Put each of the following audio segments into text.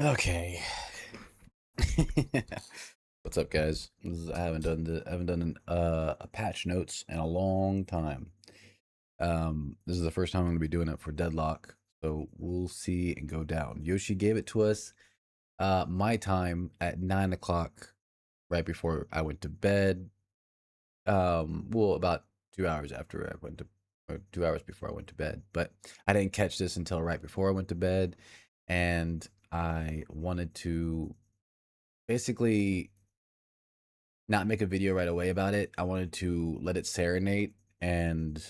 Okay. What's up, guys? I haven't done a patch notes in a long time. This is the first time I'm gonna be doing it for Deadlock, so we'll see and go down. Yoshi gave it to us my time at 9 o'clock, right before I went to bed. Well, about 2 hours after I went to, or 2 hours before I went to bed. But I didn't catch this until right before I went to bed, and I wanted to basically not make a video right away about it. I wanted to let it serenade and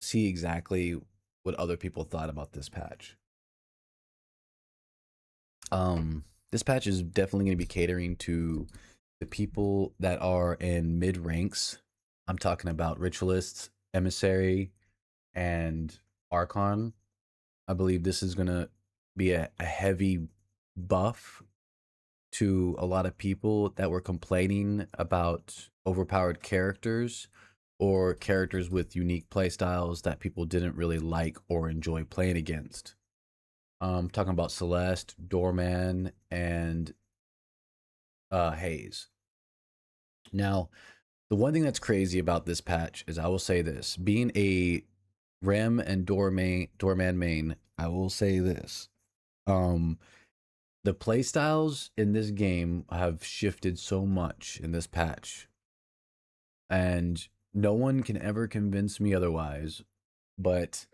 see exactly what other people thought about this patch. This patch is definitely going to be catering to the people that are in mid ranks. I'm talking about ritualists, emissary, and archon. I believe this is going to be a heavy buff to a lot of people that were complaining about overpowered characters or characters with unique playstyles that people didn't really like or enjoy playing against. Talking about Celeste, Doorman, and Hayes. Now, the one thing that's crazy about this patch is I will say this: being a Rem and Doorman main, I will say this. Um, the playstyles in this game have shifted so much in this patch, and no one can ever convince me otherwise. But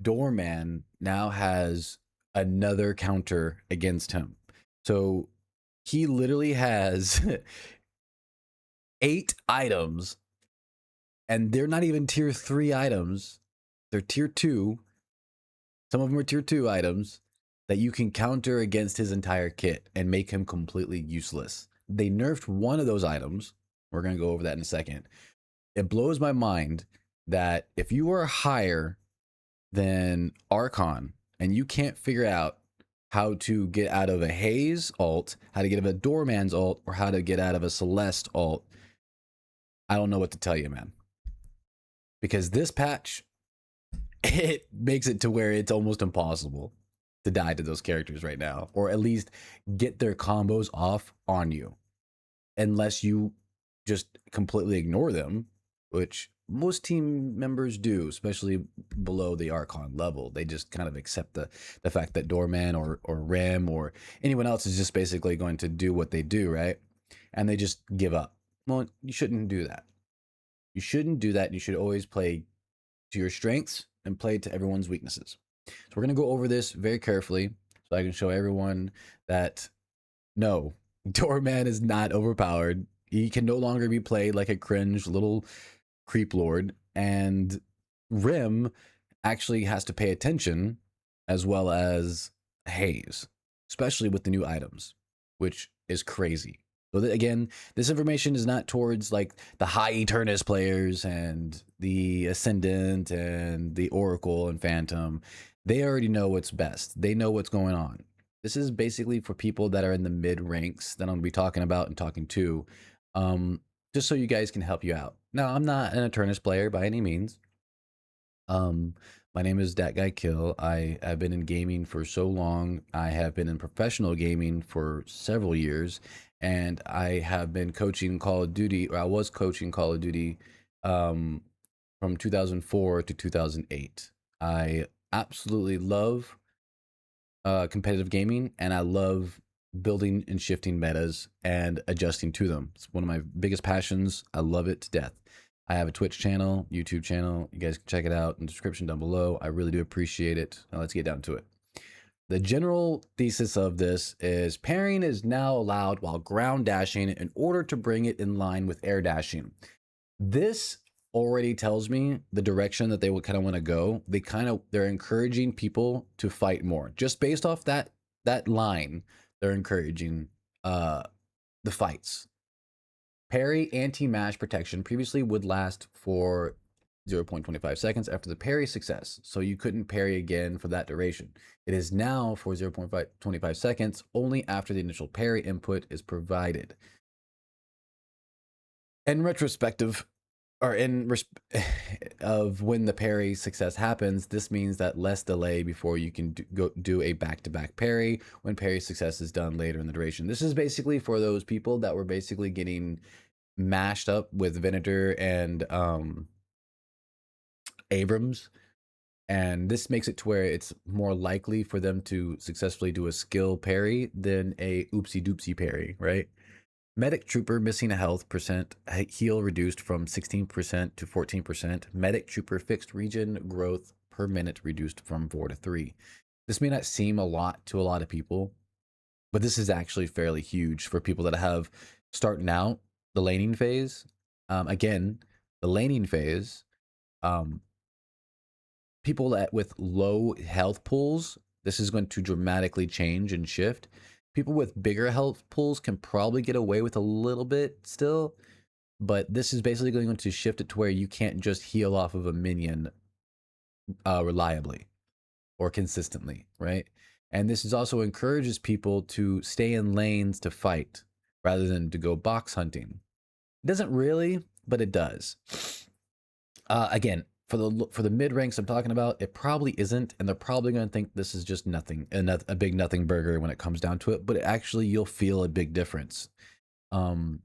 Doorman now has another counter against him. So he literally has 8 items, and they're not even tier 3 items. They're tier 2. Some of them are tier 2 items that you can counter against his entire kit and make him completely useless. They nerfed one of those items. We're going to go over that in a second. It blows my mind that if you are higher than Archon and you can't figure out how to get out of a Haze ult, how to get out of a Doorman's ult, or how to get out of a Celeste ult, I don't know what to tell you, man. Because this patch, it makes it to where it's almost impossible to die to those characters right now, or at least get their combos off on you, unless you just completely ignore them, which most team members do, especially below the Archon level. They just kind of accept the fact that Doorman or Rem or anyone else is just basically going to do what they do, right? And they just give up. Well, you shouldn't do that. You shouldn't do that. You should always play to your strengths and play to everyone's weaknesses. So we're going to go over this very carefully so I can show everyone that no, Doorman is not overpowered. He can no longer be played like a cringe little creep lord, and Rim actually has to pay attention as well as Haze, especially with the new items, which is crazy. So again, this information is not towards like the high Eternus players and the Ascendant and the Oracle and Phantom. They already know what's best. They know what's going on. This is basically for people that are in the mid ranks that I'm gonna be talking about and talking to, just so you guys can help you out. Now, I'm not an Eternus player by any means. Um, my name is Dat Guy Kill. I have been in gaming for so long. I have been in professional gaming for several years, and I have been coaching Call of Duty, or I was coaching Call of Duty, um, from 2004 to 2008. I absolutely love competitive gaming, and I love building and shifting metas and adjusting to them. It's one of my biggest passions. I love it to death. I have a Twitch channel, YouTube channel. You guys can check it out in the description down below. I really do appreciate it. Now let's get down to it. The general thesis of this is parrying is now allowed while ground dashing in order to bring it in line with air dashing. This already tells me the direction that they would kind of want to go. They're encouraging people to fight more. Just based off that line, they're encouraging the fights. Parry anti-mash protection previously would last for 0.25 seconds after the parry success, so you couldn't parry again for that duration. It is now for 0.25 seconds only after the initial parry input is provided. In retrospective, or of when the parry success happens, this means that less delay before you can do a back-to-back parry when parry success is done later in the duration. This is basically for those people that were basically getting mashed up with Venator and Abrams, and this makes it to where it's more likely for them to successfully do a skill parry than a oopsie doopsie parry, right? Medic Trooper missing a health percent heal reduced from 16% to 14%. Medic Trooper fixed regen growth per minute reduced from 4 to 3. This may not seem a lot to a lot of people, but this is actually fairly huge for people that have starting out the laning phase. Again, the laning phase, um, people that with low health pools, this is going to dramatically change and shift. People with bigger health pools can probably get away with a little bit still, but this is basically going to shift it to where you can't just heal off of a minion reliably or consistently, right? And this is also encourages people to stay in lanes to fight rather than to go box hunting. It doesn't really, but it does. Again, for the mid ranks I'm talking about, it probably isn't, and they're probably going to think this is just nothing, a big nothing burger when it comes down to it. But actually, you'll feel a big difference. Um,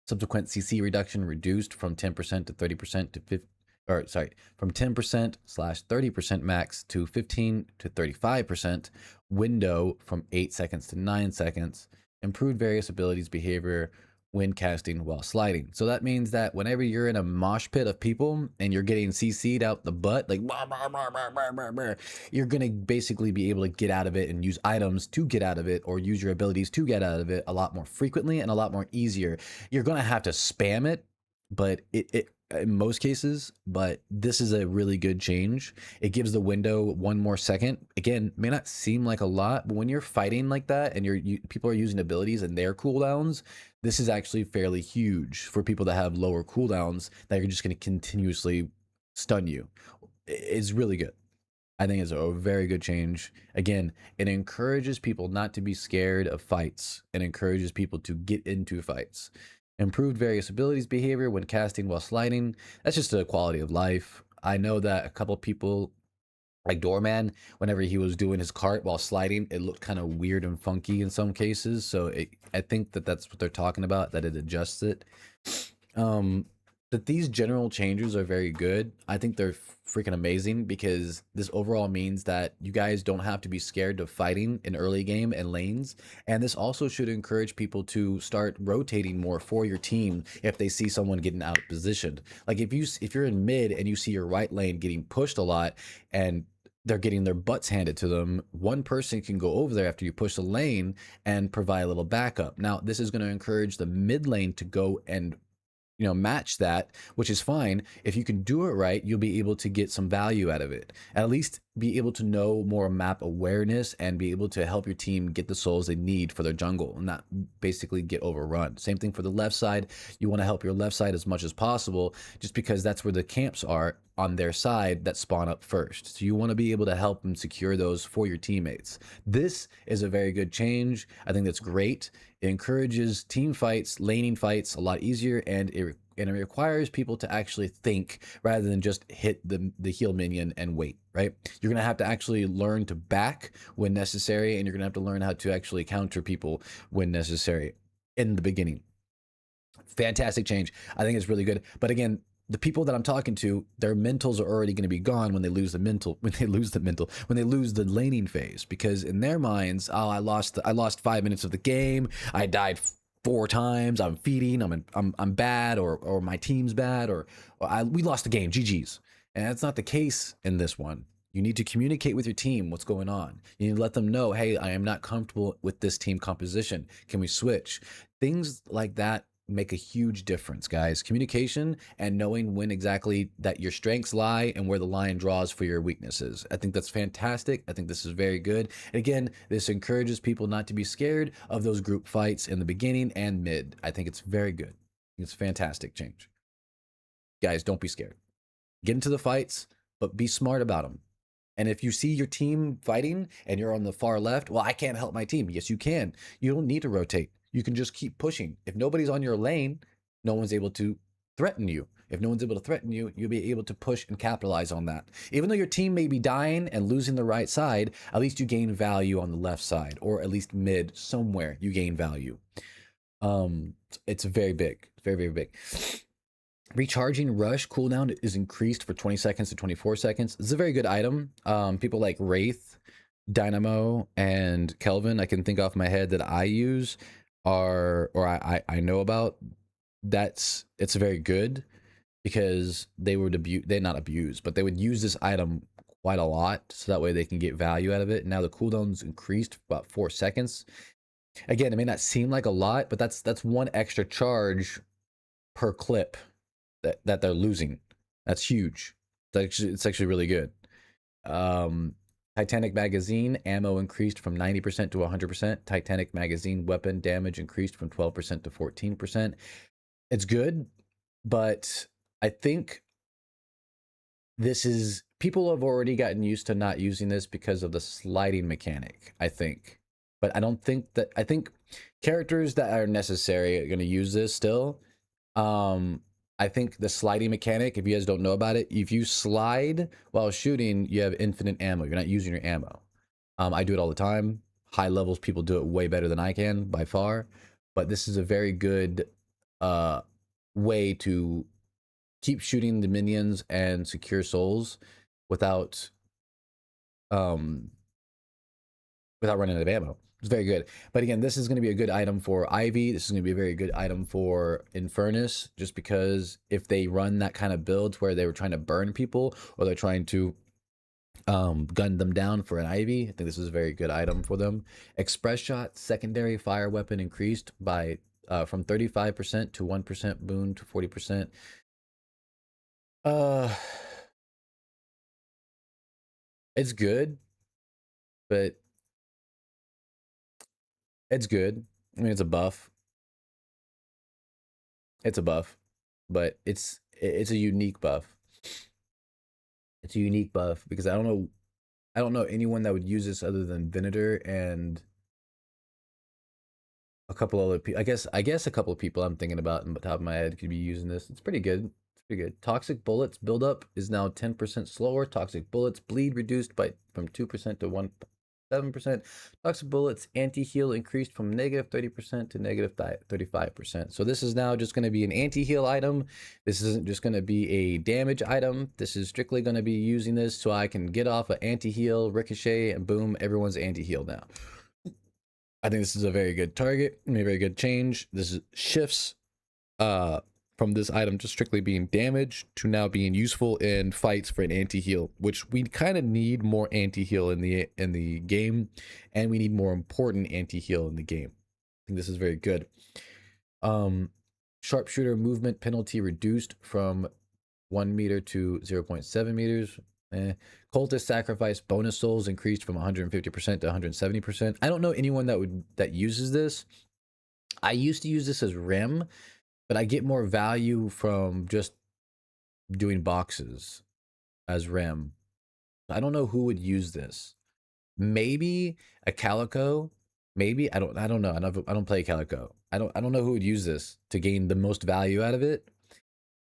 Subsequent CC reduction reduced from 10% to 30% to 50, or sorry, from 10% slash 30% max to 15 to 35%. Window from 8 seconds to 9 seconds. Improved various abilities behavior when casting while sliding. So that means that whenever you're in a mosh pit of people and you're getting CC'd out the butt, like you're going to basically be able to get out of it and use items to get out of it, or use your abilities to get out of it a lot more frequently and a lot more easier. You're going to have to spam it, but it in most cases, but this is a really good change. It gives the window one more second. Again, may not seem like a lot, but when you're fighting like that and people are using abilities and their cooldowns, this is actually fairly huge for people that have lower cooldowns that are just going to continuously stun you. It's really good. I think it's a very good change. Again, it encourages people not to be scared of fights and encourages people to get into fights. Improved various abilities behavior when casting while sliding. That's just a quality of life. I know that a couple people, like Doorman, whenever he was doing his cart while sliding, it looked kind of weird and funky in some cases. So I think that that's what they're talking about, that it adjusts it. Um, that these general changes are very good. I think they're freaking amazing because this overall means that you guys don't have to be scared of fighting in early game and lanes. And this also should encourage people to start rotating more for your team if they see someone getting out positioned. Like if you're in mid and you see your right lane getting pushed a lot and they're getting their butts handed to them, one person can go over there after you push the lane and provide a little backup. Now, this is going to encourage the mid lane to go and match that, which is fine. If you can do it right, you'll be able to get some value out of it. At least be able to know more map awareness and be able to help your team get the souls they need for their jungle and not basically get overrun. Same thing for the left side. You want to help your left side as much as possible just because that's where the camps are on their side that spawn up first. So you want to be able to help them secure those for your teammates. This is a very good change. I think that's great. It encourages team fights, laning fights a lot easier, and it requires people to actually think rather than just hit the heal minion and wait, right? You're going to have to actually learn to back when necessary, and you're going to have to learn how to actually counter people when necessary in the beginning. Fantastic change. I think it's really good. But again, the people that I'm talking to, their mentals are already going to be gone when they lose when they lose the laning phase, because in their minds, oh, I lost 5 minutes of the game. I died 4 times. I'm feeding. I'm bad, or my team's bad, or we lost the game. GG's. And that's not the case in this one. You need to communicate with your team what's going on. You need to let them know, hey, I am not comfortable with this team composition. Can we switch? Things like that make a huge difference, guys. Communication and knowing when exactly that your strengths lie and where the line draws for your weaknesses. I think that's fantastic. I think this is very good. And again, this encourages people not to be scared of those group fights in the beginning and mid. I think it's very good. It's a fantastic change. Guys, don't be scared. Get into the fights, but be smart about them. And if you see your team fighting and you're on the far left, well, I can't help my team. Yes, you can. You don't need to rotate. You can just keep pushing. If nobody's on your lane, no one's able to threaten you. If no one's able to threaten you, you'll be able to push and capitalize on that. Even though your team may be dying and losing the right side, at least you gain value on the left side, or at least mid, somewhere you gain value. It's very big, very, very big. Recharging rush cooldown is increased for 20 seconds to 24 seconds. This is a very good item. People like Wraith, Dynamo, and Kelvin, I can think off my head that I use I know about. It's very good because they not abuse, but they would use this item quite a lot, so that way they can get value out of it. Now the cooldown's increased about 4 seconds. Again, it may not seem like a lot, but that's one extra charge per clip that they're losing. That's huge. It's actually really good. Titanic magazine ammo increased from 90% to 100%. Titanic magazine weapon damage increased from 12% to 14%. It's good, but I think people have already gotten used to not using this because of the sliding mechanic, I think. But I think characters that are necessary are going to use this still. I think the sliding mechanic, if you guys don't know about it, if you slide while shooting, you have infinite ammo. You're not using your ammo. I do it all the time. High levels people do it way better than I can by far. But this is a very good way to keep shooting the minions and secure souls without running out of ammo. It's very good. But again, this is going to be a good item for Ivy. This is going to be a very good item for Infernus, just because if they run that kind of build where they were trying to burn people or they're trying to gun them down for an Ivy, I think this is a very good item for them. Express shot, secondary fire weapon increased by from 35% to 1% boon to 40%. It's good, but it's good. I mean, it's a buff. It's a buff, but it's a unique buff. It's a unique buff because I don't know anyone that would use this other than Venator and a couple other people. I guess a couple of people I'm thinking about in the top of my head could be using this. It's pretty good. It's pretty good. Toxic bullets buildup is now 10% slower. Toxic bullets bleed reduced by from 2% to 7%. Toxic bullets anti-heal increased from negative 30% to negative 35%. So this is now just going to be an anti-heal item. This isn't just going to be a damage item. This is strictly going to be using this so I can get off an anti-heal, ricochet, and boom, everyone's anti-heal now. I think this is a very good target, a very good change. This shifts from this item to strictly being damage to now being useful in fights for an anti-heal, which we kind of need more anti-heal in the game, and we need more important anti-heal in the game. I think this is very good. Sharpshooter movement penalty reduced from 1 meter to 0.7 meters. Cultist sacrifice bonus souls increased from 150% to 170%. I don't know anyone that uses this. I used to use this as Rem, but I get more value from just doing boxes as Rem. I don't know who would use this. Maybe a Calico. Maybe I don't know. I don't play Calico. I don't know who would use this to gain the most value out of it.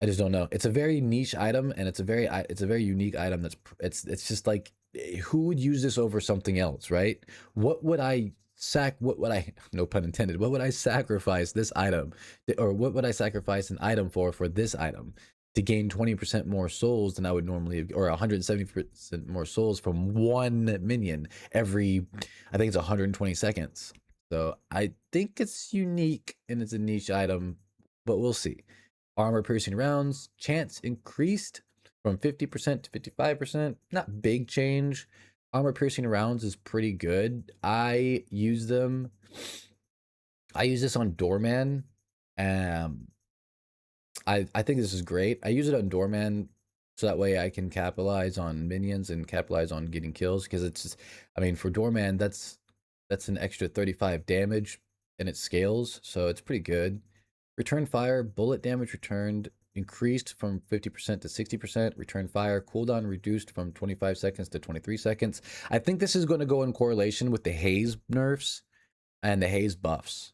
I just don't know. It's a very niche item, and it's a very unique item. It's just like, who would use this over something else, right? What would I no pun intended, what would I sacrifice this item, or what would I sacrifice an item for this item to gain 20% more souls than I would normally, or 170% more souls from one minion every, I think it's 120 seconds. So I think it's unique and it's a niche item, but we'll see. Armor piercing rounds chance increased from 50% to 55%. Not big change. Armor piercing rounds is pretty good. I use this on Doorman. I think this is great. I use it on Doorman so that way I can capitalize on minions and capitalize on getting kills, because it's just, I mean, for Doorman that's an extra 35 damage and it scales, so it's pretty good. Return fire, bullet damage returned increased from 50% to 60%. Return fire, cooldown reduced from 25 seconds to 23 seconds. I think this is going to go in correlation with the haze nerfs and the haze buffs.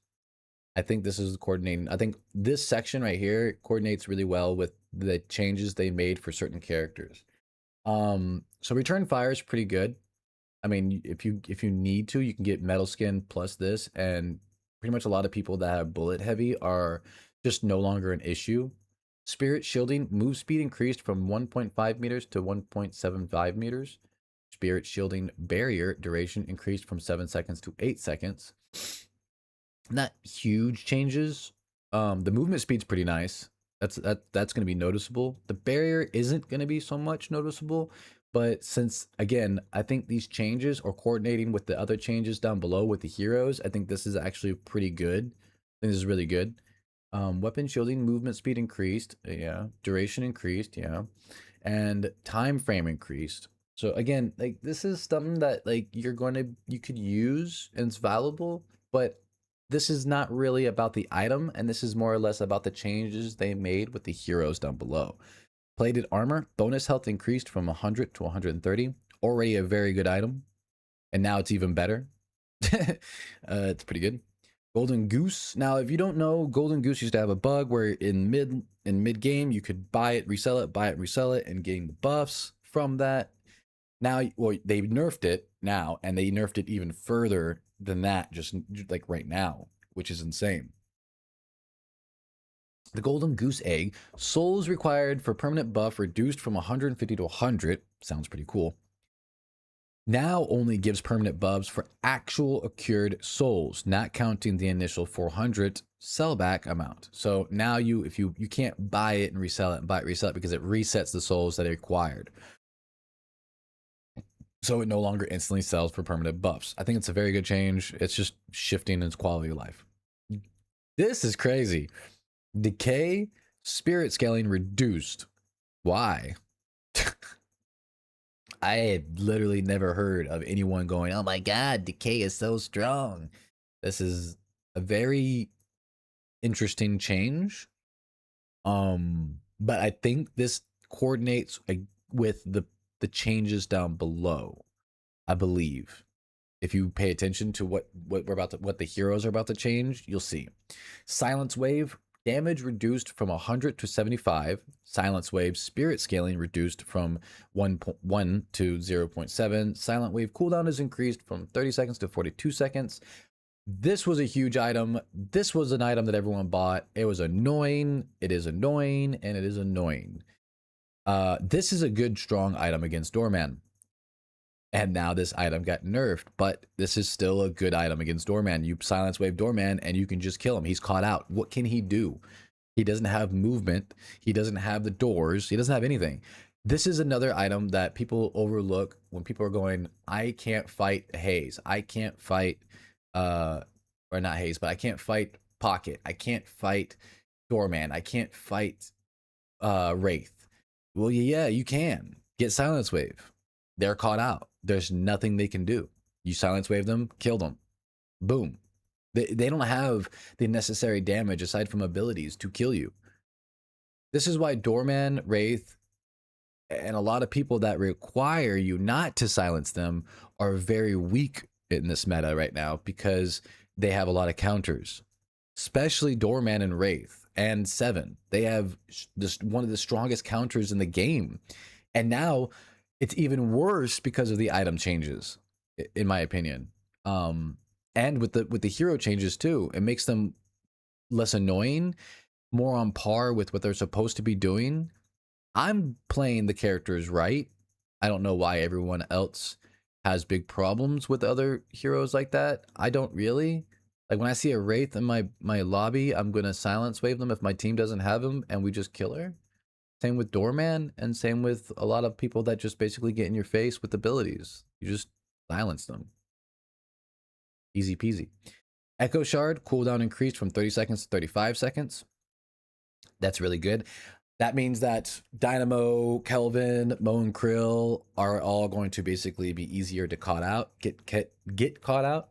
I think this is coordinating. I think this section right here coordinates really well with the changes they made for certain characters. So return fire is pretty good. I mean, if you need to, you can get metal skin plus this, and pretty much a lot of people that have bullet heavy are just no longer an issue. Spirit shielding move speed increased from 1.5 meters to 1.75 meters. Spirit shielding barrier duration increased from 7 seconds to 8 seconds. Not huge changes. The movement speed's pretty nice. That's going to be noticeable. The barrier isn't going to be so much noticeable, but since again, I think these changes are coordinating with the other changes down below with the heroes, I think this is actually pretty good. I think this is really good. Weapon shielding movement speed increased, yeah. Duration increased, yeah, and time frame increased. So again, like this is something that like you could use and it's valuable, but this is not really about the item, and this is more or less about the changes they made with the heroes down below. Plated armor, bonus health increased from 100 to 130. Already a very good item, and now it's even better. It's pretty good. Golden Goose. Now, if you don't know, Golden Goose used to have a bug where in mid game you could buy it, resell it, and gain the buffs from that. Now, well, they nerfed it now, and they nerfed it even further than that, just like right now, which is insane. The Golden Goose Egg, souls required for permanent buff reduced from 150 to 100. Sounds pretty cool. Now only gives permanent buffs for actual accrued souls, not counting the initial 400 sellback amount. So now if you can't buy it and resell it and buy it, resell it because it resets the souls that are required. So it no longer instantly sells for permanent buffs. I think it's a very good change. It's just shifting its quality of life. This is crazy. Decay, spirit scaling reduced. Why? I had literally never heard of anyone going, oh my god, decay is so strong. This is a very interesting change. But I think this coordinates with the changes down below, I believe. If you pay attention to what the heroes are about to change, you'll see. Silence wave, damage reduced from 100 to 75. Silence wave spirit scaling reduced from 1.1 to 0.7. Silent wave cooldown is increased from 30 seconds to 42 seconds. This was a huge item. This was an item that everyone bought. It was annoying. It is annoying, and it is annoying. This is a good strong item against Doorman. And now this item got nerfed, but this is still a good item against Doorman. You silence wave Doorman and you can just kill him. He's caught out. What can he do? He doesn't have movement. He doesn't have the doors. He doesn't have anything. This is another item that people overlook when people are going, I can't fight Haze. I can't fight, or not Haze, but I can't fight Pocket. I can't fight Doorman. I can't fight Wraith. Well, yeah, you can. Get Silence Wave. They're caught out. There's nothing they can do. You silence wave them, kill them. Boom. They don't have the necessary damage aside from abilities to kill you. This is why Doorman, Wraith, and a lot of people that require you not to silence them are very weak in this meta right now because they have a lot of counters. Especially Doorman and Wraith and Seven. They have just one of the strongest counters in the game. And now it's even worse because of the item changes, in my opinion. And with the hero changes too, it makes them less annoying, more on par with what they're supposed to be doing. I'm playing the characters right. I don't know why everyone else has big problems with other heroes like that. I don't really. Like when I see a Wraith in my lobby, I'm gonna silence wave them if my team doesn't have him, and we just kill her. Same with Doorman, and same with a lot of people that just basically get in your face with abilities. You just silence them. Easy peasy. Echo Shard, cooldown increased from 30 seconds to 35 seconds. That's really good. That means that Dynamo, Kelvin, Mo, and Krill are all going to basically be easier to get caught out.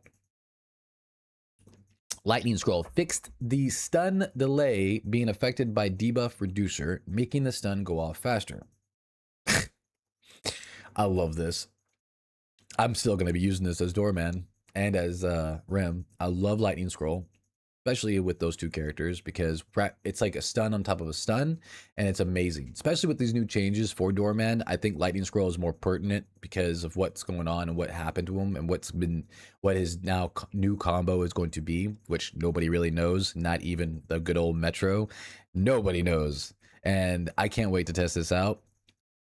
Lightning Scroll fixed the stun delay being affected by debuff reducer, making the stun go off faster. I love this. I'm still going to be using this as Doorman and as Rim. I love Lightning Scroll. especially with those two characters, because it's like a stun on top of a stun, and it's amazing. Especially with these new changes for Doorman, I think Lightning Scroll is more pertinent because of what's going on and what happened to him and what his now new combo is going to be, which nobody really knows, not even the good old Metro. Nobody knows, and I can't wait to test this out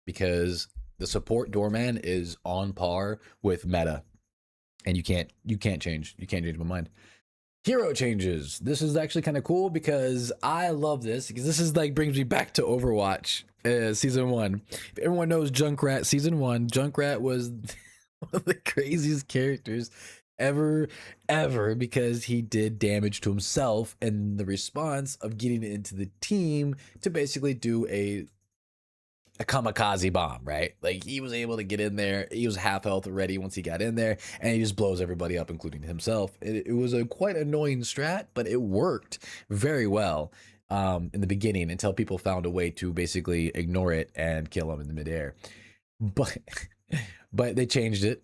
because the support Doorman is on par with meta, and you can't change my mind. Hero changes. This is actually kind of cool because I love this because this is like brings me back to Overwatch season 1. If everyone knows Junkrat season 1, Junkrat was one of the craziest characters ever because he did damage to himself and the response of getting into the team to basically do a kamikaze bomb, right? Like he was able to get in there. He was half health already once he got in there, and he just blows everybody up, including himself. It was a quite annoying strat, but it worked very well in the beginning until people found a way to basically ignore it and kill him in the midair. But but they changed it.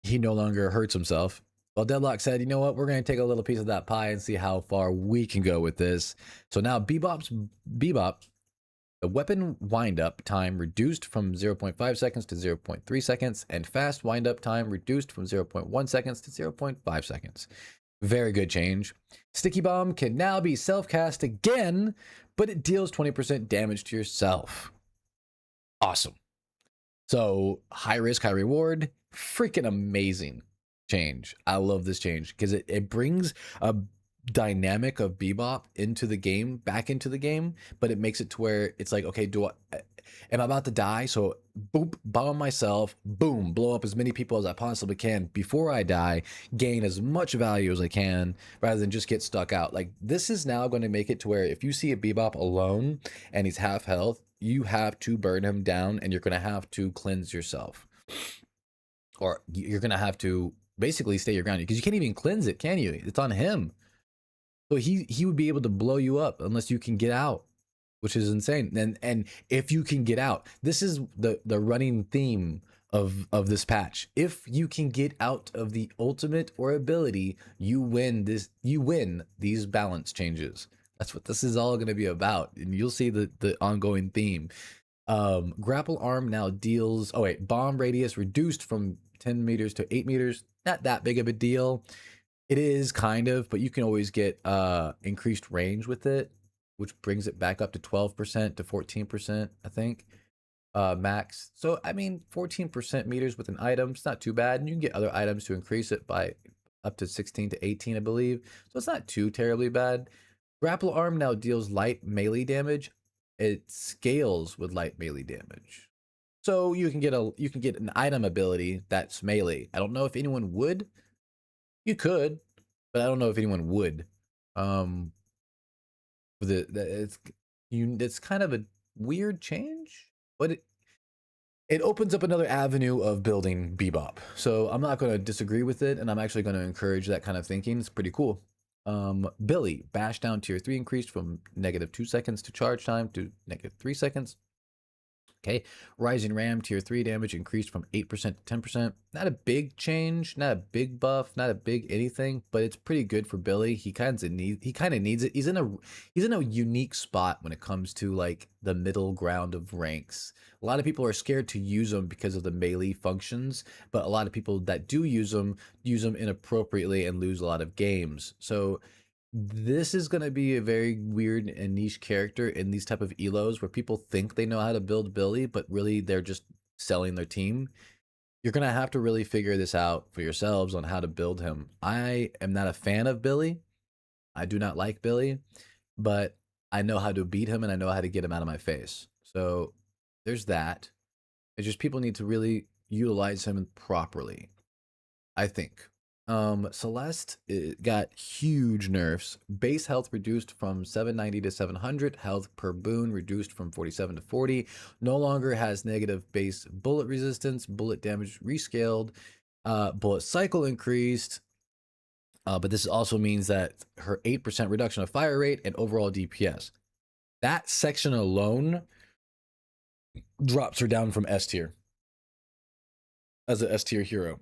He no longer hurts himself. Well, Deadlock said, you know what? We're going to take a little piece of that pie and see how far we can go with this. So now Bebop, the weapon windup time reduced from 0.5 seconds to 0.3 seconds, and fast windup time reduced from 0.1 seconds to 0.5 seconds. Very good change. Sticky Bomb can now be self-cast again, but it deals 20% damage to yourself. Awesome. So high risk, high reward. Freaking amazing change. I love this change because it brings a dynamic of Bebop into the game, back into the game, but it makes it to where it's like, okay, am I about to die? So boop, bomb myself, boom, blow up as many people as I possibly can before I die, gain as much value as I can rather than just get stuck out. Like this is now going to make it to where if you see a Bebop alone and he's half health, you have to burn him down and you're going to have to cleanse yourself, or you're going to have to basically stay your ground because you can't even cleanse it, can you? It's on him. So he would be able to blow you up unless you can get out, which is insane. And if you can get out, this is the running theme of this patch. If you can get out of the ultimate or ability, you win these balance changes. That's what this is all going to be about, and you'll see the ongoing theme. Grapple arm now deals bomb radius reduced from 10 meters to 8 meters. Not that big of a deal. It is kind of, but you can always get increased range with it, which brings it back up to 12% to 14%, I think, max. So, I mean, 14% meters with an item, it's not too bad. And you can get other items to increase it by up to 16 to 18, I believe. So it's not too terribly bad. Grapple arm now deals light melee damage. It scales with light melee damage. So you can get an item ability that's melee. I don't know if anyone would. You could, but I don't know if anyone would. Um, it's kind of a weird change, but it opens up another avenue of building Bebop. So I'm not going to disagree with it, and I'm actually going to encourage that kind of thinking. It's pretty cool. Billy, bash down tier 3 increased from -2 seconds to charge time to -3 seconds. Okay, Rising Ram tier 3 damage increased from 8% to 10%. Not a big change, not a big buff, not a big anything, but it's pretty good for Billy. He kind of needs it. He's in a unique spot when it comes to like the middle ground of ranks. A lot of people are scared to use them because of the melee functions, but a lot of people that do use them inappropriately and lose a lot of games. So this is going to be a very weird and niche character in these type of elos where people think they know how to build Billy, but really they're just selling their team. You're going to have to really figure this out for yourselves on how to build him. I am not a fan of Billy. I do not like Billy, but I know how to beat him and I know how to get him out of my face. So there's that. It's just people need to really utilize him properly, I think. Celeste got huge nerfs. Base health reduced from 790 to 700. Health per boon reduced from 47 to 40. No longer has negative base bullet resistance. Bullet damage rescaled. Bullet cycle increased. But this also means that her 8% reduction of fire rate and overall DPS. That section alone drops her down from S tier as an S tier hero.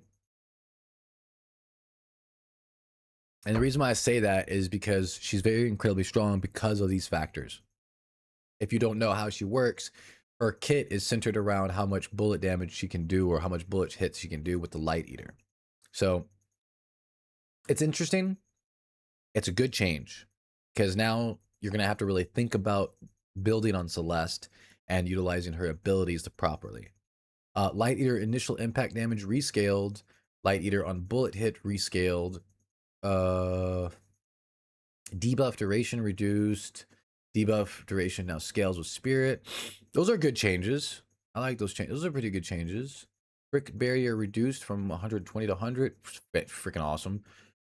And the reason why I say that is because she's very incredibly strong because of these factors. If you don't know how she works, her kit is centered around how much bullet damage she can do or how much bullet hits she can do with the Light Eater. So it's interesting. It's a good change because now you're going to have to really think about building on Celeste and utilizing her abilities to properly. Light Eater initial impact damage rescaled. Light Eater on bullet hit rescaled. Debuff duration reduced. Debuff duration now scales with spirit. Those are good changes. I like those changes. Those are pretty good changes. Brick barrier reduced from 120 to 100. Freaking awesome.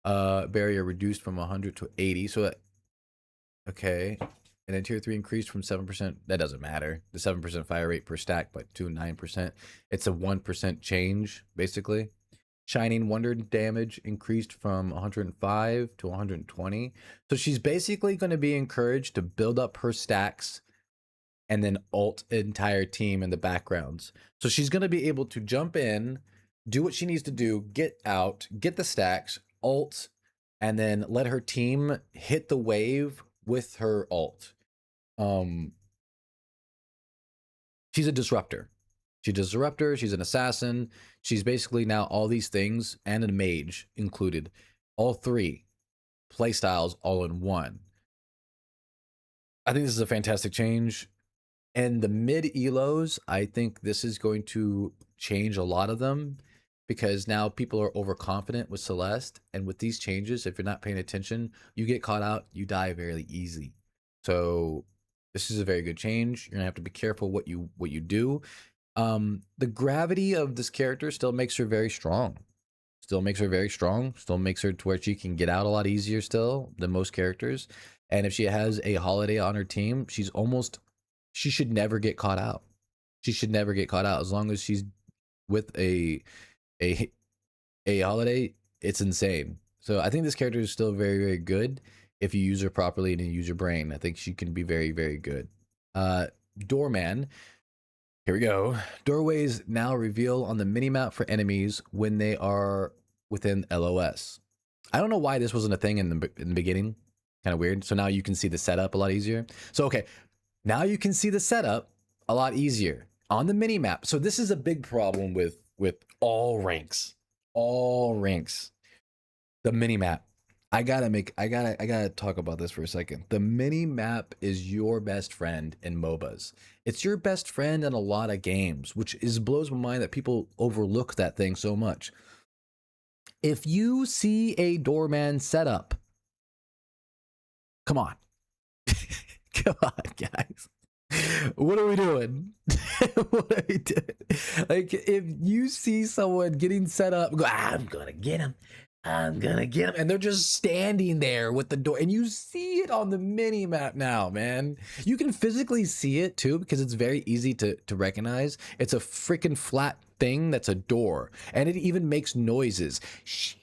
Barrier reduced from 100 to 80. So that, okay. And then tier 3 increased from 7%. That doesn't matter. The 7% fire rate per stack by 9%. It's a 1% change, basically. Shining Wonder damage increased from 105 to 120. So she's basically going to be encouraged to build up her stacks and then ult entire team in the backgrounds. So she's going to be able to jump in, do what she needs to do, get out, get the stacks, ult, and then let her team hit the wave with her ult. She's a disruptor. She's a disruptor. She's an assassin. She's basically now all these things and a mage included. All three playstyles all in one. I think this is a fantastic change. And the mid elos, I think this is going to change a lot of them because now people are overconfident with Celeste. And with these changes, if you're not paying attention, you get caught out, you die very easy. So this is a very good change. You're gonna have to be careful what you do. The gravity of this character still makes her very strong. Still makes her very strong. Still makes her to where she can get out a lot easier still than most characters. And if she has a holiday on her team, she should never get caught out. She should never get caught out as long as she's with a holiday. It's insane. So I think this character is still very, very good if you use her properly and you use your brain. I think she can be very, very good. Doorman. Here we go. Doorways now reveal on the minimap for enemies when they are within LOS. I don't know why this wasn't a thing in the beginning. Kind of weird. So now you can see the setup a lot easier. So, okay. Now you can see the setup a lot easier on the minimap. So this is a big problem with all ranks. All ranks. The minimap. I gotta talk about this for a second. The mini map is your best friend in MOBAs. It's your best friend in a lot of games, which blows my mind that people overlook that thing so much. If you see a doorman setup, come on. Come on, guys. What are we doing? What are we doing? Like, if you see someone getting set up, go, I'm gonna get him. I'm gonna get him. And they're just standing there with the door. And you see it on the mini map now, man. You can physically see it too because it's very easy to recognize. It's a freaking flat thing that's a door. And it even makes noises. Shing,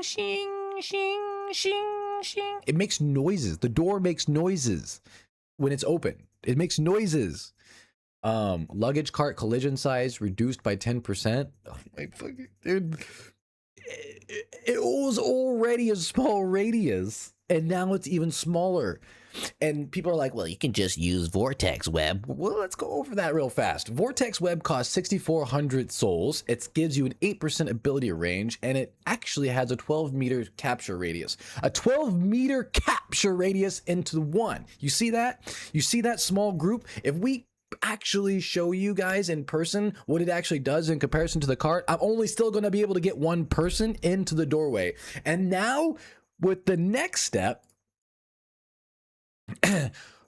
shing, shing, shing, shing. It makes noises. The door makes noises when it's open. It makes noises. Luggage cart collision size reduced by 10%. Oh my fucking dude. It was already a small radius and now it's even smaller. And people are like, well, you can just use Vortex Web. Well, let's go over that real fast. Vortex Web costs 6,400 souls. It gives you an 8% ability range, and it actually has a 12-meter capture radius. A 12-meter capture radius into one. You see that? You see that small group? If we actually show you guys in person what it actually does in comparison to the cart, I'm only still going to be able to get one person into the doorway. And now with the next step,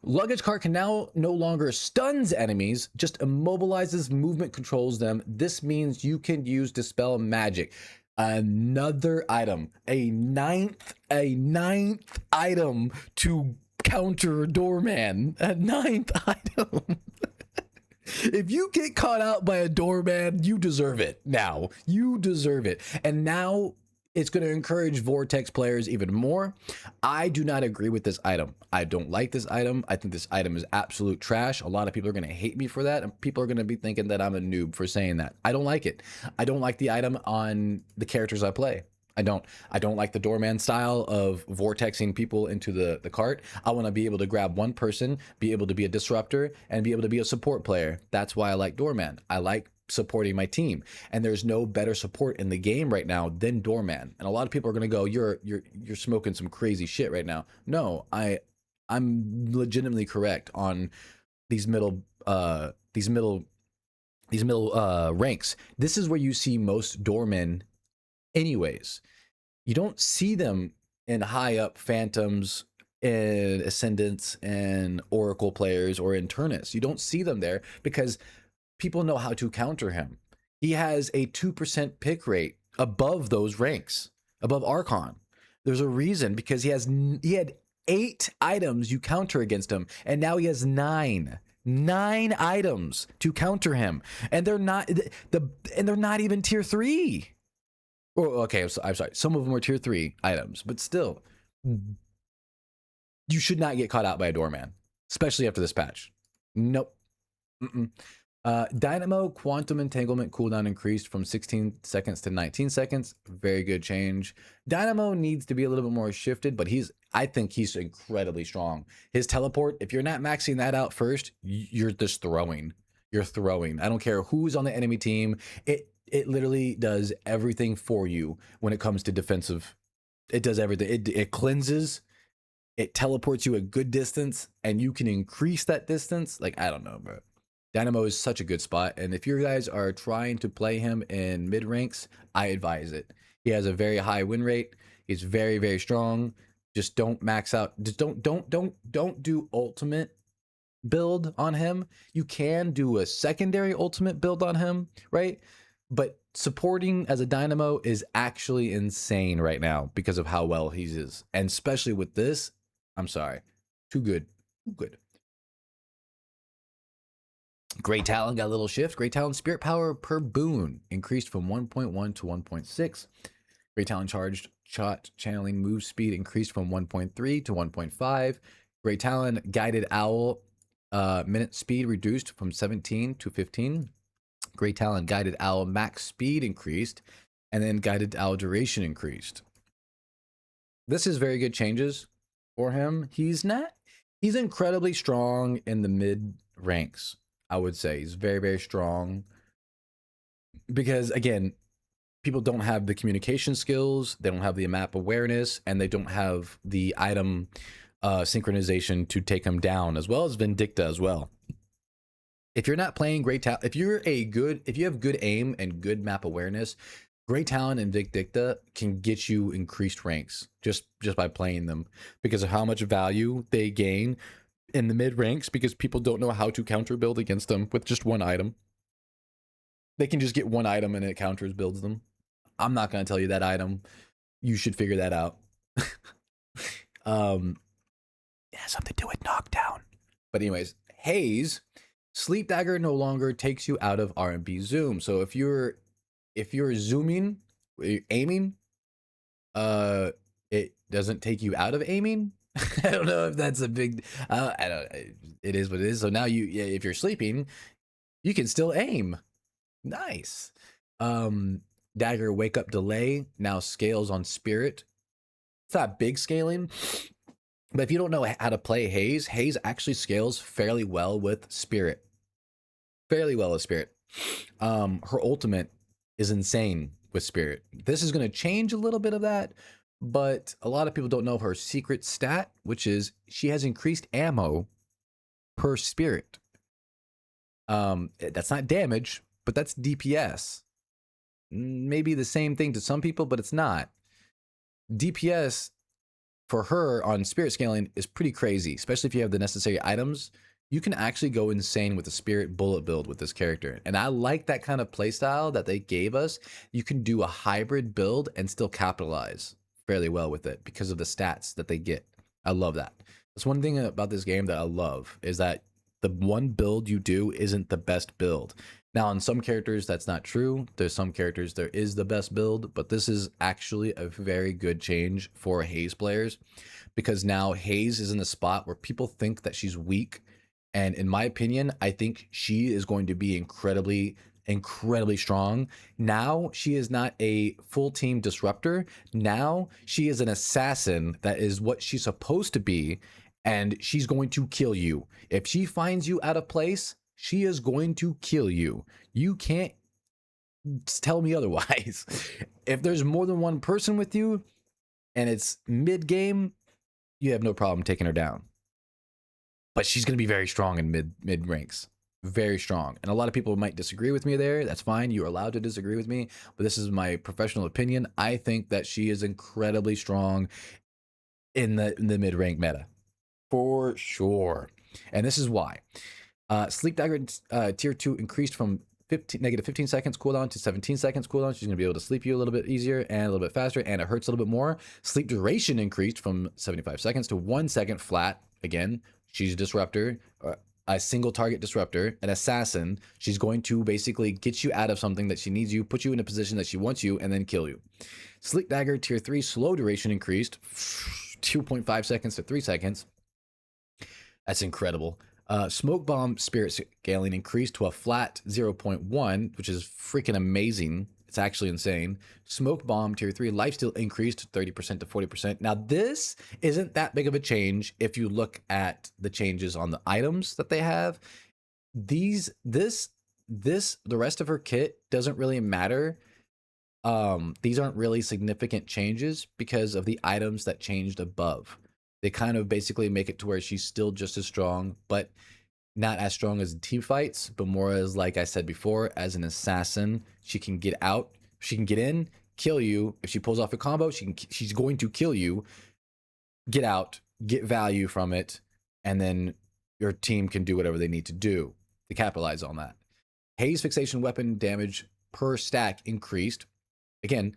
luggage cart can now no longer stuns enemies, just immobilizes movement, controls them. This means you can use Dispel Magic. Another item, a ninth item to counter doorman. A ninth item. If you get caught out by a doorman, you deserve it now. You deserve it. And now it's going to encourage Vortex players even more. I do not agree with this item. I don't like this item. I think this item is absolute trash. A lot of people are going to hate me for that, and people are going to be thinking that I'm a noob for saying that. I don't like it. I don't like the item on the characters I play. I don't like the doorman style of vortexing people into the cart. I want to be able to grab one person, be able to be a disruptor, and be able to be a support player. That's why I like doorman. I like supporting my team, and there's no better support in the game right now than doorman. And a lot of people are going to go, you're smoking some crazy shit right now. No, I'm legitimately correct on these middle ranks. This is where you see most doormen anyways. You don't see them in high up phantoms and ascendants and oracle players or internus. You don't see them there because people know how to counter him. He has a 2% pick rate above those ranks, above Archon. There's a reason, because he had 8 items you counter against him, and now he has 9 items to counter him, and they're not even tier 3. Oh, okay, I'm sorry. Some of them are tier 3 items, but still, you should not get caught out by a doorman, especially after this patch. Nope. Dynamo Quantum Entanglement cooldown increased from 16 seconds to 19 seconds. Very good change. Dynamo needs to be a little bit more shifted, but I think he's incredibly strong. His teleport, if you're not maxing that out first, you're just throwing. You're throwing. I don't care who's on the enemy team. It literally does everything for you when it comes to defensive. It does everything. It cleanses. It teleports you a good distance, and you can increase that distance. Like, I don't know, bro. Dynamo is such a good spot, and if you guys are trying to play him in mid ranks, I advise it. He has a very high win rate. He's very, very strong. Just don't max out. Just don't do ultimate build on him. You can do a secondary ultimate build on him, right? But supporting as a Dynamo is actually insane right now because of how well he is, and especially with this, I'm sorry, too good, too good. Great Talon got a little shift. Great Talon Spirit Power per boon increased from 1.1 to 1.6. Great Talon Charged Shot Channeling Move Speed increased from 1.3 to 1.5. Great Talon Guided Owl minute speed reduced from 17 to 15. Great Talon Guided Owl max speed increased, and then Guided Owl duration increased. This is very good changes for him. He's incredibly strong in the mid ranks. I would say he's very, very strong because, again, people don't have the communication skills, they don't have the map awareness, and they don't have the item synchronization to take him down, as well as Vindicta as well. If you're not playing Great Talon, if you have good aim and good map awareness, Great Talon and Vindicta can get you increased ranks just by playing them, because of how much value they gain in the mid ranks, because people don't know how to counter build against them with just one item. They can just get one item and it counters builds them. I'm not going to tell you that item. You should figure that out. It has something to do with knockdown. But anyways, Haze, Sleep Dagger no longer takes you out of RMP zoom. So if you're zooming, aiming, it doesn't take you out of aiming. I don't know if that's a big. I don't. It is what it is. So now if you're sleeping, you can still aim. Nice. Dagger wake up delay now scales on spirit. It's not big scaling, but if you don't know how to play Haze actually scales fairly well with spirit. Fairly well with spirit. Her ultimate is insane with spirit. This is going to change a little bit of that. But a lot of people don't know her secret stat, which is she has increased ammo per spirit. That's not damage, but that's DPS. Maybe the same thing to some people, but it's not. DPS for her on spirit scaling is pretty crazy, especially if you have the necessary items. You can actually go insane with the spirit bullet build with this character. And I like that kind of playstyle that they gave us. You can do a hybrid build and still capitalize fairly well with it because of the stats that they get. I love that. That's one thing about this game that I love, is that the one build you do isn't the best build. Now, on some characters, that's not true. There's some characters there is the best build, but this is actually a very good change for Haze players, because now Haze is in a spot where people think that she's weak. And in my opinion, I think she is going to be incredibly incredibly strong. Now she is not a full team disruptor. Now she is an assassin that is what she's supposed to be, and she's going to kill you. If she finds you out of place, she is going to kill you. You can't tell me otherwise. If there's more than one person with you and it's mid game, you have no problem taking her down. But she's going to be very strong in mid ranks. Very strong. And a lot of people might disagree with me there. That's fine. You're allowed to disagree with me. But this is my professional opinion. I think that she is incredibly strong in the mid rank meta. For sure. And this is why. Sleep Dagger tier 2 increased from negative 15 seconds cooldown to 17 seconds cooldown. She's going to be able to sleep you a little bit easier and a little bit faster, and it hurts a little bit more. Sleep duration increased from 75 seconds to 1 second flat. Again, she's a disruptor, a single target disruptor, an assassin. She's going to basically get you out of something that she needs you, put you in a position that she wants you, and then kill you. Sleep Dagger tier 3 slow duration increased 2.5 seconds to 3 seconds. That's incredible. Smoke Bomb Spirit Scaling increased to a flat 0.1, which is freaking amazing. It's actually insane. Smoke Bomb Tier 3 Lifesteal increased 30% to 40%. Now, this isn't that big of a change if you look at the changes on the items that they have. The rest of her kit doesn't really matter. These aren't really significant changes because of the items that changed above. They kind of basically make it to where she's still just as strong, but not as strong as in team fights, but more as, like I said before, as an assassin. She can get out, she can get in, kill you. If she pulls off a combo, she's going to kill you, get out, get value from it, and then your team can do whatever they need to do to capitalize on that. Haze Fixation weapon damage per stack increased. Again,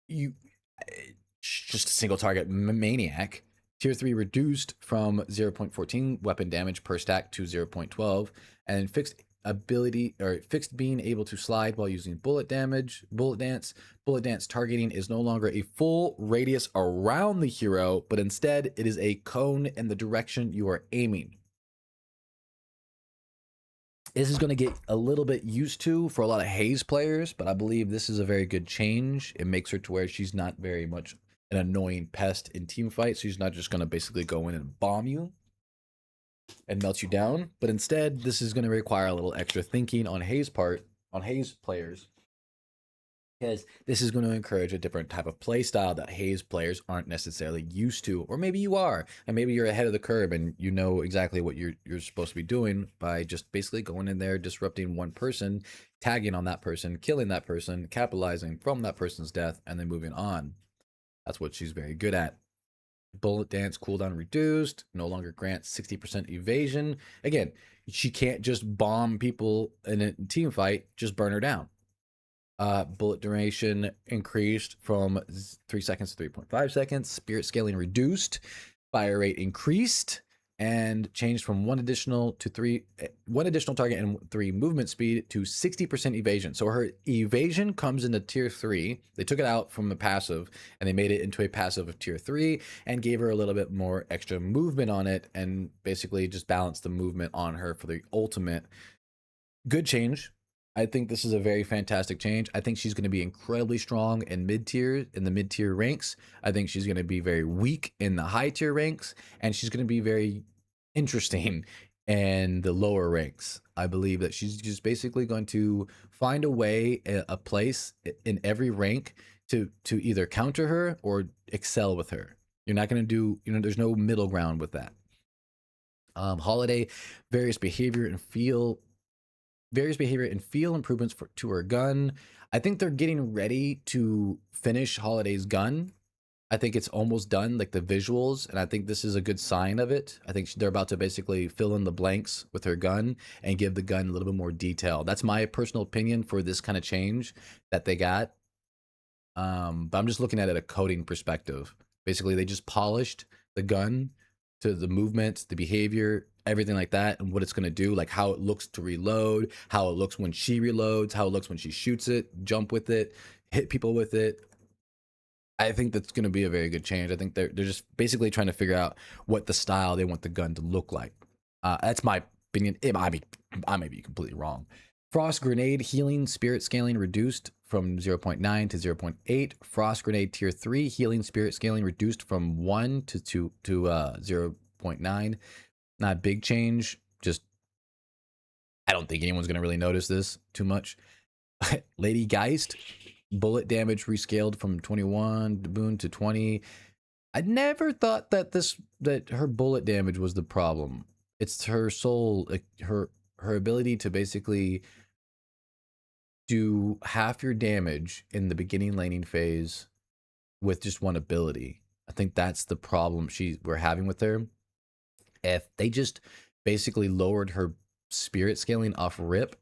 just a single target maniac. Tier 3 reduced from 0.14 weapon damage per stack to 0.12, and fixed being able to slide while using bullet dance. Bullet dance targeting is no longer a full radius around the hero, but instead it is a cone in the direction you are aiming. This is going to get a little bit used to for a lot of Haze players, but I believe this is a very good change. It makes her to where she's not very much an annoying pest in team fights. She's not just going to basically go in and bomb you and melt you down, but instead this is going to require a little extra thinking on Haze players, because this is going to encourage a different type of play style that Haze players aren't necessarily used to. Or maybe you are, and maybe you're ahead of the curve and you know exactly what you're supposed to be doing by just basically going in there, disrupting one person, tagging on that person, killing that person, capitalizing from that person's death, and then moving on. That's what she's very good at. Bullet dance cooldown reduced, no longer grants 60% evasion. Again, she can't just bomb people in a team fight, just burn her down. Bullet duration increased from 3 seconds to 3.5 seconds. Spirit scaling reduced. Fire rate increased and changed from one additional target and 3 movement speed to 60% evasion. So her evasion comes into tier 3. They took it out from the passive and they made it into a passive of tier 3 and gave her a little bit more extra movement on it, and basically just balanced the movement on her for the ultimate. Good change. I think this is a very fantastic change. I think she's going to be incredibly strong in the mid-tier ranks. I think she's going to be very weak in the high-tier ranks, and she's going to be very interesting in the lower ranks. I believe that she's just basically going to find a way, a place in every rank to either counter her or excel with her. You're not going to do, there's no middle ground with that. Holiday, various behavior and feel improvements to her gun. I think they're getting ready to finish Holiday's gun. I think it's almost done, like the visuals, and I think this is a good sign of it. I think they're about to basically fill in the blanks with her gun and give the gun a little bit more detail. That's my personal opinion for this kind of change that they got. But I'm just looking at it a coding perspective. Basically, they just polished the gun to the movement, the behavior, everything like that, and what it's going to do, like how it looks to reload, how it looks when she reloads, how it looks when she shoots it, jump with it, hit people with it. I think that's going to be a very good change. I think they're just basically trying to figure out what the style they want the gun to look like. That's my opinion. I may be completely wrong. Frost Grenade healing spirit scaling reduced from 0.9 to 0.8. Frost Grenade tier 3 healing spirit scaling reduced from 1 to 0.9. Not a big change. Just, I don't think anyone's going to really notice this too much. Lady Geist, bullet damage rescaled from 21 boon to 20. I never thought that her bullet damage was the problem. It's her soul, her ability to basically do half your damage in the beginning laning phase with just one ability. I think that's the problem we're having with her. If they just basically lowered her spirit scaling off rip,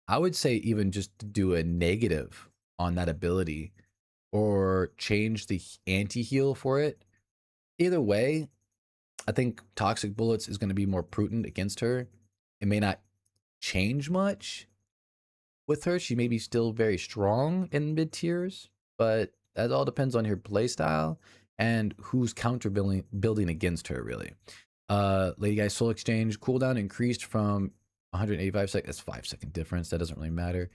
I would say even just do a negative on that ability or change the anti-heal for it. Either way, I think Toxic Bullets is going to be more prudent against her. It may not change much with her. She may be still very strong in mid tiers, but that all depends on her playstyle and who's counter building against her, really. Lady Guy Soul Exchange cooldown increased from 185 seconds. That's 5-second difference. That doesn't really matter.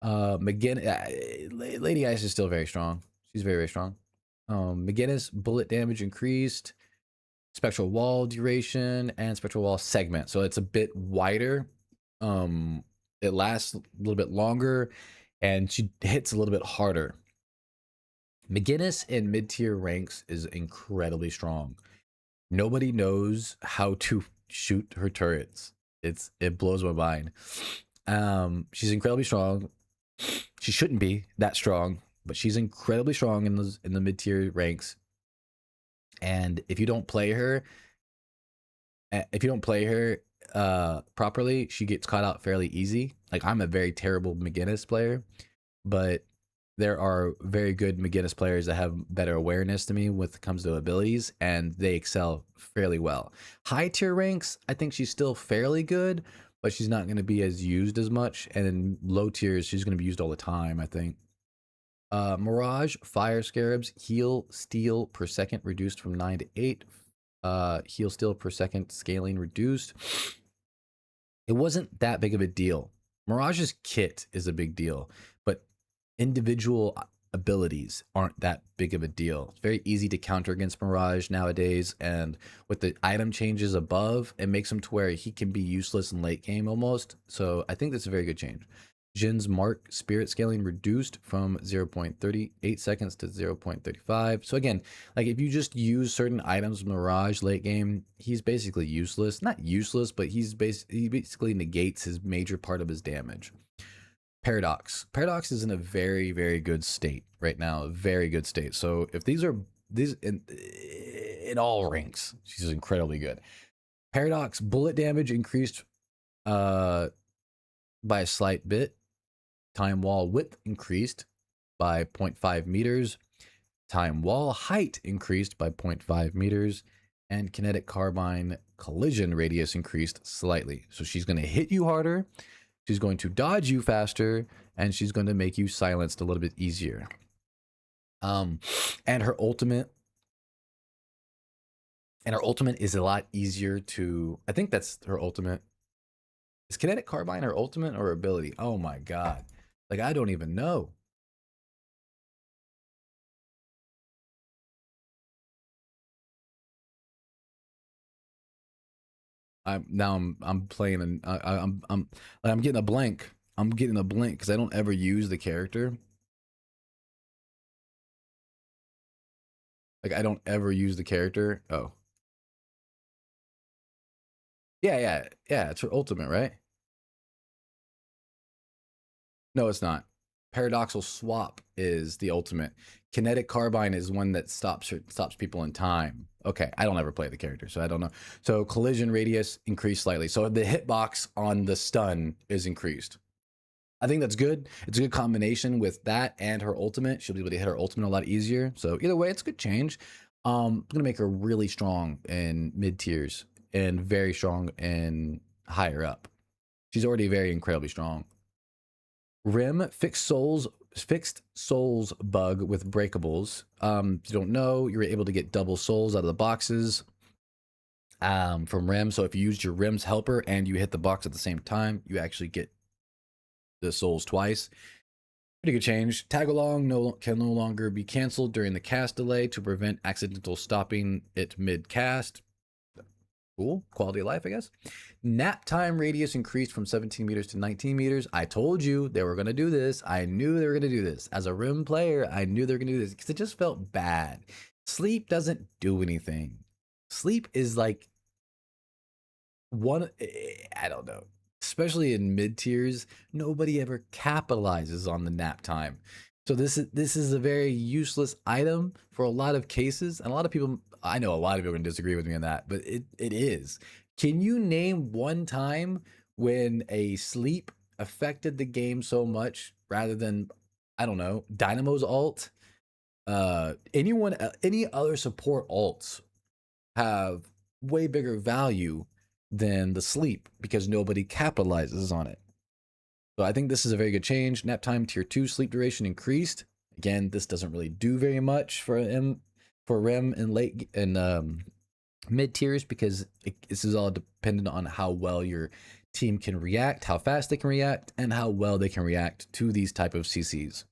Lady Ice is still very strong. She's very, very strong. McGinnis, bullet damage increased, spectral wall duration, and spectral wall segment. So it's a bit wider. It lasts a little bit longer, and she hits a little bit harder. McGinnis in mid-tier ranks is incredibly strong. Nobody knows how to shoot her turrets. It blows my mind. She's incredibly strong. She shouldn't be that strong, but she's incredibly strong in the mid-tier ranks. And if you don't play her properly, she gets caught out fairly easy. Like, I'm a very terrible McGinnis player, but there are very good McGinnis players that have better awareness to me when it comes to abilities, and they excel fairly well. High tier ranks, I think she's still fairly good, but she's not going to be as used as much. And in low tiers, she's going to be used all the time, I think. Mirage, Fire Scarabs, heal steal per second reduced from 9 to 8. Heal steal per second scaling reduced. It wasn't that big of a deal. Mirage's kit is a big deal, but individual abilities aren't that big of a deal. It's very easy to counter against Mirage nowadays, and with the item changes above, it makes him to where he can be useless in late game almost. So I think that's a very good change. Jin's Mark spirit scaling reduced from 0.38 seconds to 0.35. So again, like if you just use certain items from Mirage late game, he's basically useless. Not useless, but he basically negates his major part of his damage. Paradox is in a very, very good state right now. A very good state. So if these in all ranks, she's incredibly good. Paradox bullet damage increased by a slight bit. Time wall width increased by 0.5 meters. Time wall height increased by 0.5 meters. And kinetic carbine collision radius increased slightly. So she's going to hit you harder. She's going to dodge you faster. And she's going to make you silenced a little bit easier. And her ultimate. And her ultimate is a lot easier to... I think that's her ultimate. Is kinetic carbine her ultimate or ability? Oh my god. Like, I don't even know. I'm playing and I'm getting a blank. I'm getting a blank because I don't ever use the character. Like, I don't ever use the character. Oh. Yeah. It's her ultimate, right? No, it's not. Paradoxal swap is the ultimate. Kinetic carbine is one that stops people in time. Okay, I don't ever play the character, so I don't know. So collision radius increased slightly. So the hitbox on the stun is increased. I think that's good. It's a good combination with that and her ultimate. She'll be able to hit her ultimate a lot easier. So either way, it's a good change. I'm gonna make her really strong in mid tiers and very strong and higher up. She's already very incredibly strong. Rim fixed souls bug with breakables. If you don't know, you're able to get double souls out of the boxes from Rim. So if you used your Rim's helper and you hit the box at the same time, you actually get the souls twice. Pretty good change. Tag along can no longer be canceled during the cast delay to prevent accidental stopping it mid cast. Cool. Quality of life, I guess. Nap time radius increased from 17 meters to 19 meters. I told you they were going to do this. I knew they were going to do this. As a Rim player, I knew they were going to do this because it just felt bad. Sleep doesn't do anything. Sleep is like one, I don't know, especially in mid tiers, nobody ever capitalizes on the nap time. So this is a very useless item for a lot of cases, and a lot of people, I know a lot of people are going to disagree with me on that, but it is. Can you name one time when a sleep affected the game so much rather than, I don't know, Dynamo's ult? Any other support alts have way bigger value than the sleep because nobody capitalizes on it. So I think this is a very good change. Nap time tier 2 sleep duration increased. Again, this doesn't really do very much for REM in late and mid tiers because this is all dependent on how well your team can react, how fast they can react, and how well they can react to these type of CCs.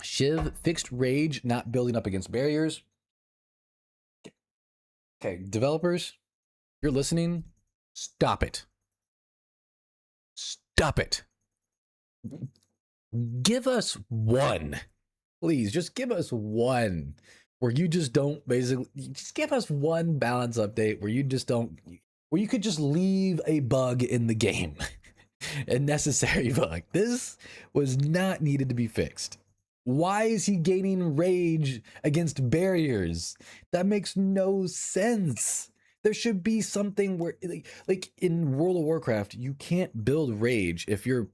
Shiv fixed rage not building up against barriers. Okay, developers, you're listening, stop it. Stop it. Give us one. Please, just give us one where you just don't basically, just give us one balance update where you just don't, where you could just leave a bug in the game. A necessary bug. This was not needed to be fixed. Why is he gaining rage against barriers? That makes no sense. There should be something where, like in World of Warcraft, you can't build rage if your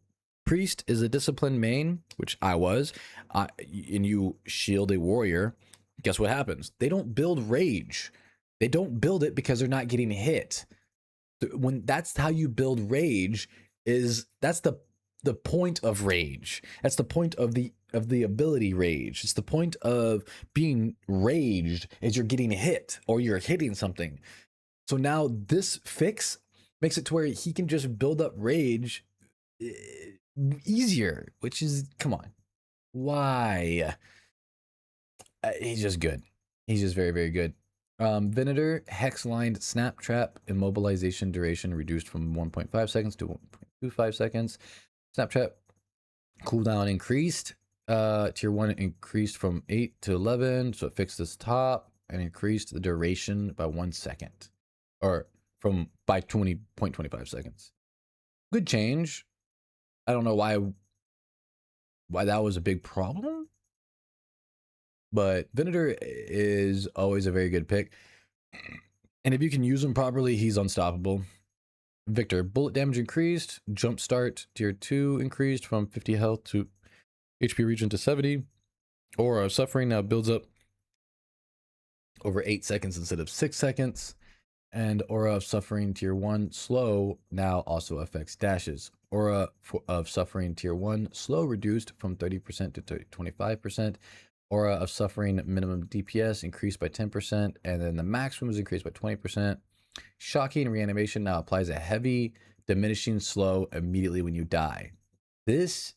priest is a disciplined main, which I was, and you shield a warrior. Guess what happens? They don't build rage. They don't build it because they're not getting hit. When that's how you build rage, that's the point of rage. That's the point of the ability rage. It's the point of being raged is you're getting hit or you're hitting something. So now this fix makes it to where he can just build up rage easier, which is, come on, why? He's just good. He's just very, very good. Venator, hex-lined snap trap, immobilization duration reduced from 1.5 seconds to 1.25 seconds. Snap trap cooldown increased. Tier 1 increased from 8 to 11, so it fixed this top and increased the duration by 1 second. Or by 20.25 seconds. Good change. I don't know why that was a big problem. But Venator is always a very good pick. And if you can use him properly, he's unstoppable. Victor, bullet damage increased. Jump start tier 2 increased from 50 health to HP regen to 70. Aura of Suffering now builds up over 8 seconds instead of 6 seconds. And Aura of Suffering tier 1 slow now also affects dashes. Aura of Suffering tier 1 slow reduced from 30% to 25%. Aura of Suffering minimum DPS increased by 10%, and then the maximum is increased by 20%. Shocking Reanimation now applies a heavy diminishing slow immediately when you die. This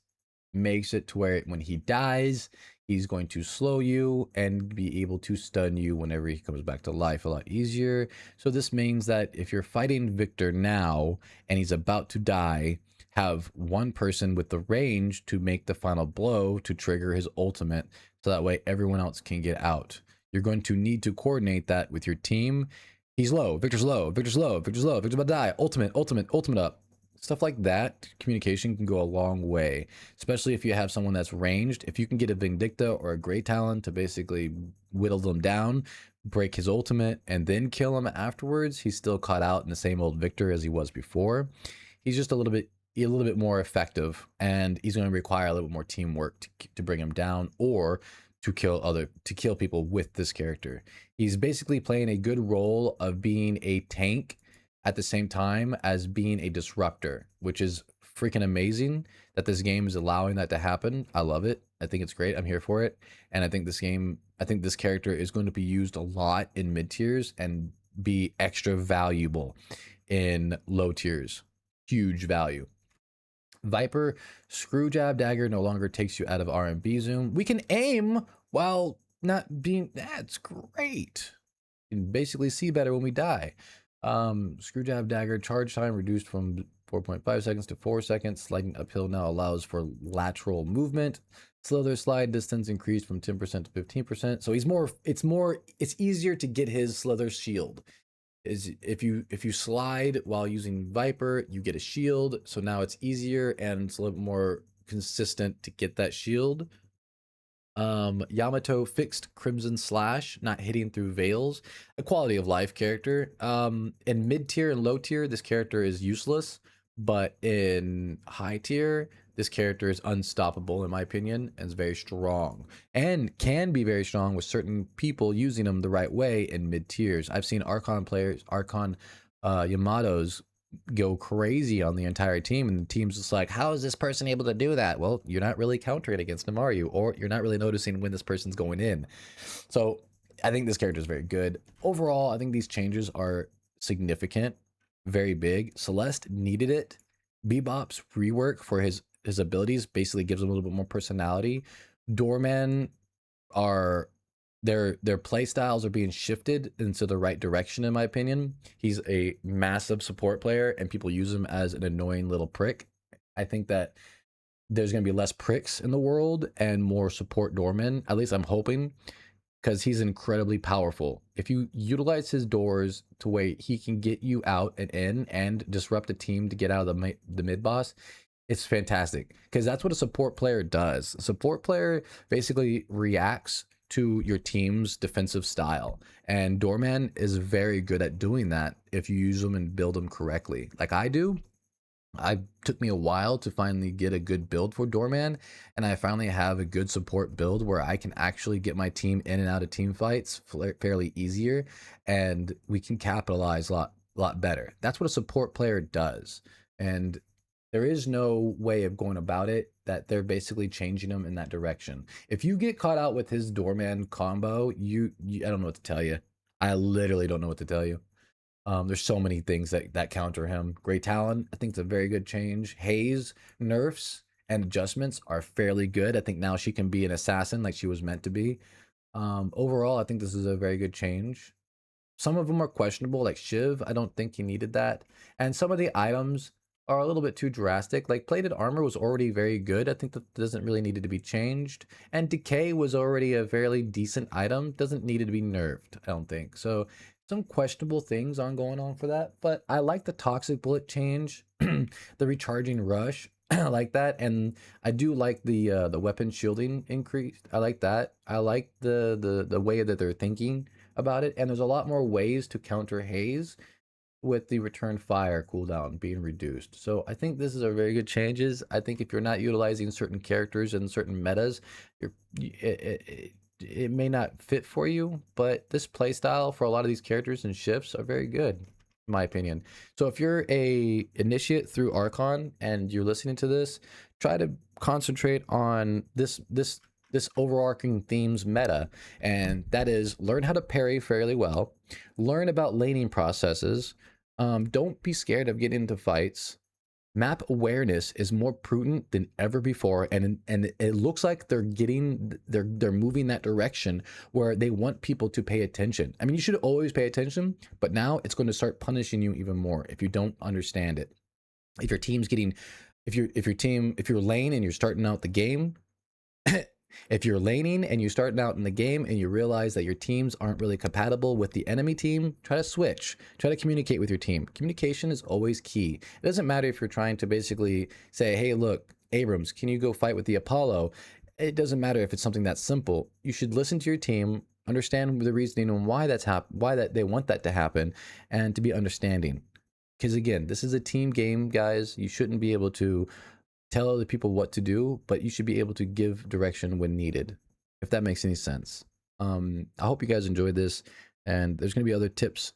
makes it to where when he dies, he's going to slow you and be able to stun you whenever he comes back to life a lot easier. So this means that if you're fighting Victor now and he's about to die, have one person with the range to make the final blow to trigger his ultimate, so that way everyone else can get out. You're going to need to coordinate that with your team. He's low, Victor's low, Victor's low, Victor's low, Victor's about to die, ultimate up. Stuff like that, communication can go a long way, especially if you have someone that's ranged. If you can get a Vindicta or a Grey Talon to basically whittle them down, break his ultimate, and then kill him afterwards, he's still caught out in the same old Victor as he was before. He's just a little bit more effective, and he's going to require a little bit more teamwork to bring him down or to kill people with this character. He's basically playing a good role of being a tank at the same time as being a disruptor, which is freaking amazing that this game is allowing that to happen. I love it. I think it's great. I'm here for it. And I think this character is going to be used a lot in mid tiers and be extra valuable in low tiers. huge value. Viper, screw jab dagger no longer takes you out of R&B zoom. We can aim while not being, that's great. You can basically see better when we die. Screw jab dagger charge time reduced from 4.5 seconds to 4 seconds. Sliding uphill now allows for lateral movement. Slither slide distance increased from 10% to 15%. So it's easier to get his slither shield. Is if you slide while using Viper, you get a shield. So now it's easier and it's a little more consistent to get that shield. Yamato fixed Crimson Slash, not hitting through veils. A quality of life character. In mid tier and low tier, this character is useless, but in high tier, this character is unstoppable in my opinion and is very strong and can be very strong with certain people using them the right way in mid tiers. I've seen Archon players, Yamatos go crazy on the entire team, and the team's just like, how is this person able to do that? Well, you're not really countering against them, are you? Or you're not really noticing when this person's going in. So I think this character is very good. Overall, I think these changes are significant, very big. Celeste needed it. Bebop's rework for his abilities basically gives him a little bit more personality. Doorman are their play styles are being shifted into the right direction in my opinion. He's a massive support player and people use him as an annoying little prick. I think that there's going to be less pricks in the world and more support doormen, at least I'm hoping, because he's incredibly powerful. If you utilize his doors to where he can get you out and in and disrupt the team to get out of the mid boss, it's fantastic, because that's what a support player does. A support player basically reacts to your team's defensive style, and Doorman is very good at doing that if you use them and build them correctly, like I do. I took me a while to finally get a good build for Doorman, and I finally have a good support build where I can actually get my team in and out of team fights fairly easier, and we can capitalize a lot better. That's what a support player does, and there is no way of going about it that they're basically changing them in that direction. If you get caught out with his Doorman combo, I don't know what to tell you. I literally don't know what to tell you. There's so many things that counter him. Grey Talon, I think it's a very good change. Haze nerfs and adjustments are fairly good. I think now she can be an assassin like she was meant to be. Overall, I think this is a very good change. Some of them are questionable, like Shiv. I don't think he needed that. And some of the items are a little bit too drastic. Like plated armor was already very good. I think that doesn't really need to be changed. And decay was already a fairly decent item. Doesn't need to be nerfed, I don't think. So some questionable things aren't going on for that. But I like the toxic bullet change, the recharging rush. I like that, and I do like the weapon shielding increase. I like that. I like the way that they're thinking about it, and there's a lot more ways to counter haze with the return fire cooldown being reduced. So I think this is a very good changes. I think if you're not utilizing certain characters and certain metas, it may not fit for you, but this playstyle for a lot of these characters and shifts are very good, in my opinion. So if you're a initiate through Archon and you're listening to this, try to concentrate on this overarching themes meta, and that is learn how to parry fairly well, learn about laning processes, don't be scared of getting into fights. Map awareness is more prudent than ever before, and it looks like they're moving that direction where they want people to pay attention. I mean, you should always pay attention, but now it's going to start punishing you even more if you don't understand it. If your team's getting, if you're lane and you're starting out the game, if you're laning and you're starting out in the game and you realize that your teams aren't really compatible with the enemy team, try to switch. Try to communicate with your team. Communication is always key. It doesn't matter if you're trying to basically say, hey, look, Abrams, can you go fight with the Apollo? It doesn't matter if it's something that simple. You should listen to your team, understand the reasoning and why that they want that to happen, and to be understanding. Because again, this is a team game, guys. You shouldn't be able to tell other people what to do, but you should be able to give direction when needed, if that makes any sense. I hope you guys enjoyed this, and there's going to be other tips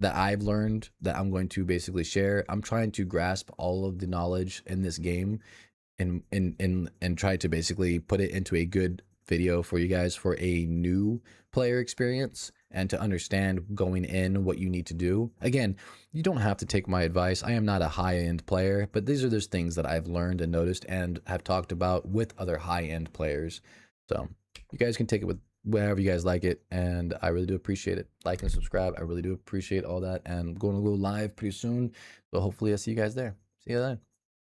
that I've learned that I'm going to basically share. I'm trying to grasp all of the knowledge in this game and try to basically put it into a good video for you guys for a new player experience. and to understand going in what you need to do. Again, you don't have to take my advice. I am not a high-end player, but these are those things that I've learned and noticed and have talked about with other high-end players. So you guys can take it with wherever you guys like it, and I really do appreciate it. Like and subscribe. I really do appreciate all that, and I'm going to go live pretty soon, so hopefully I'll see you guys there. See you then.